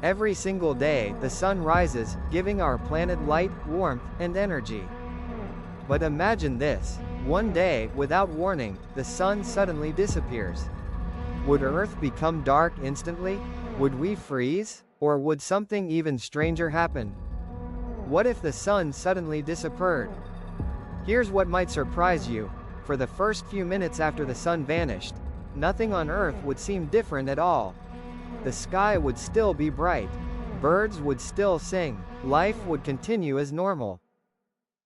Every single day, the sun rises, giving our planet light, warmth, and energy. But imagine this. One day, without warning, the sun suddenly disappears. Would Earth become dark instantly? Would we freeze? Or would something even stranger happen? What if the sun suddenly disappeared? Here's what might surprise you. For the first few minutes after the sun vanished, nothing on Earth would seem different at all. The sky would still be bright. Birds would still sing. Life would continue as normal.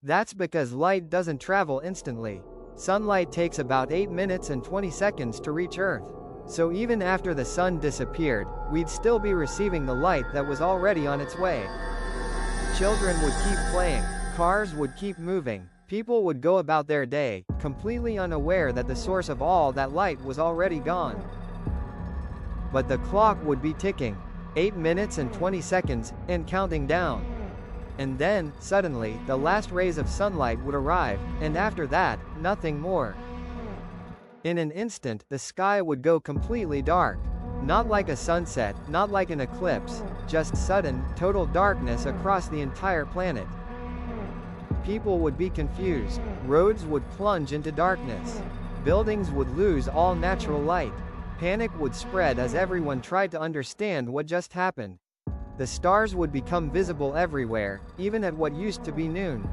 That's because light doesn't travel instantly. Sunlight takes about 8 minutes and 20 seconds to reach Earth. So even after the sun disappeared, we'd still be receiving the light that was already on its way. Children would keep playing. Cars would keep moving. People would go about their day, completely unaware that the source of all that light was already gone. But the clock would be ticking. 8 minutes and 20 seconds, and counting down. And then, suddenly, the last rays of sunlight would arrive, and after that, nothing more. In an instant, the sky would go completely dark. Not like a sunset, not like an eclipse, just sudden, total darkness across the entire planet. People would be confused. Roads would plunge into darkness. Buildings would lose all natural light. Panic would spread as everyone tried to understand what just happened. The stars would become visible everywhere, even at what used to be noon.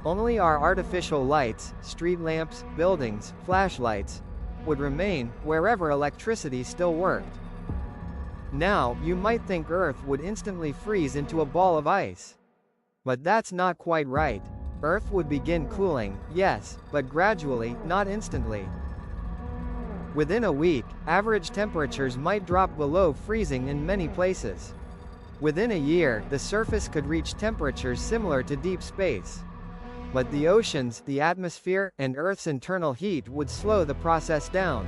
Only our artificial lights, street lamps, buildings, flashlights, would remain, wherever electricity still worked. Now, you might think Earth would instantly freeze into a ball of ice. But that's not quite right. Earth would begin cooling, yes, but gradually, not instantly. Within a week, average temperatures might drop below freezing in many places. Within a year, the surface could reach temperatures similar to deep space. But the oceans, the atmosphere, and Earth's internal heat would slow the process down.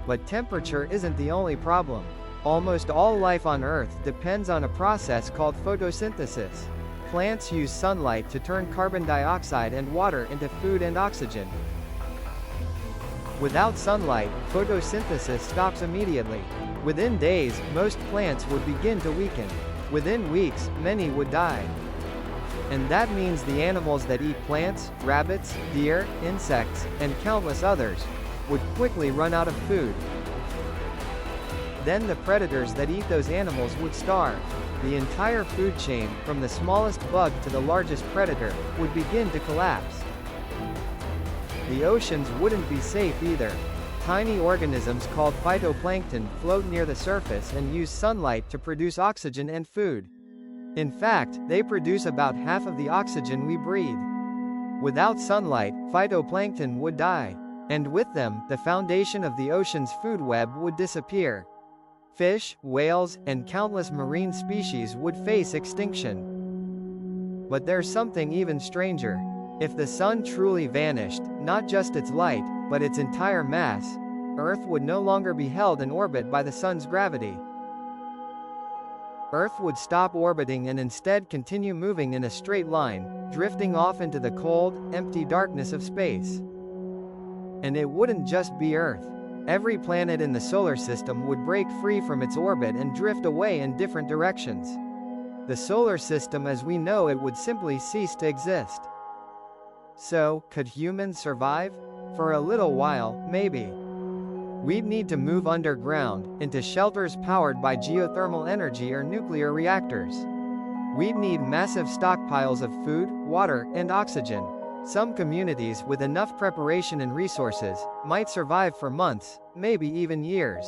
But temperature isn't the only problem. Almost all life on Earth depends on a process called photosynthesis. Plants use sunlight to turn carbon dioxide and water into food and oxygen. Without sunlight, photosynthesis stops immediately. Within days, most plants would begin to weaken. Within weeks, many would die. And that means the animals that eat plants, rabbits, deer, insects, and countless others, would quickly run out of food. Then the predators that eat those animals would starve. The entire food chain, from the smallest bug to the largest predator, would begin to collapse. The oceans wouldn't be safe either. Tiny organisms called phytoplankton float near the surface and use sunlight to produce oxygen and food. In fact, they produce about half of the oxygen we breathe. Without sunlight, phytoplankton would die. And with them, the foundation of the ocean's food web would disappear. Fish, whales, and countless marine species would face extinction. But there's something even stranger. If the sun truly vanished, not just its light, but its entire mass, Earth would no longer be held in orbit by the sun's gravity. Earth would stop orbiting and instead continue moving in a straight line, drifting off into the cold, empty darkness of space. And it wouldn't just be Earth. Every planet in the solar system would break free from its orbit and drift away in different directions. The solar system as we know it would simply cease to exist. So, could humans survive? For a little while, maybe. We'd need to move underground, into shelters powered by geothermal energy or nuclear reactors. We'd need massive stockpiles of food, water, and oxygen. Some communities with enough preparation and resources might survive for months, maybe even years.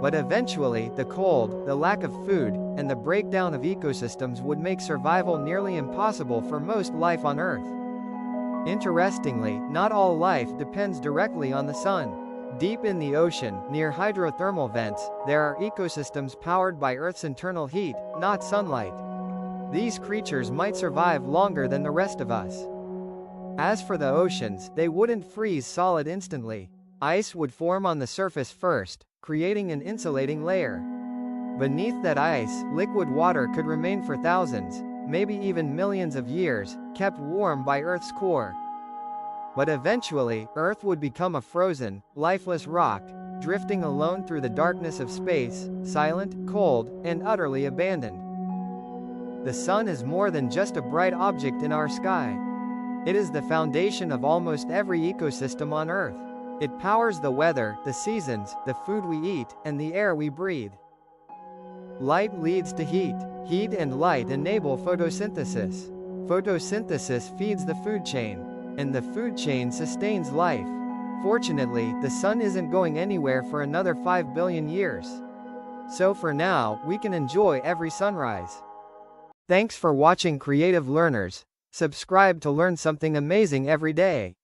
But eventually, the cold, the lack of food, and the breakdown of ecosystems would make survival nearly impossible for most life on Earth. Interestingly, not all life depends directly on the sun. Deep in the ocean, near hydrothermal vents, there are ecosystems powered by Earth's internal heat, not sunlight. These creatures might survive longer than the rest of us. As for the oceans, they wouldn't freeze solid instantly. Ice would form on the surface first, creating an insulating layer. Beneath that ice, liquid water could remain for thousands, maybe even millions of years, kept warm by Earth's core. But eventually, Earth would become a frozen, lifeless rock, drifting alone through the darkness of space, silent, cold, and utterly abandoned. The sun is more than just a bright object in our sky. It is the foundation of almost every ecosystem on Earth. It powers the weather, the seasons, the food we eat, and the air we breathe. Light leads to heat. Heat and light enable photosynthesis. Photosynthesis feeds the food chain. And the food chain sustains life. Fortunately, the sun isn't going anywhere for another 5 billion years. So for now, we can enjoy every sunrise. Thanks for watching, Creative Learners. Subscribe to learn something amazing every day.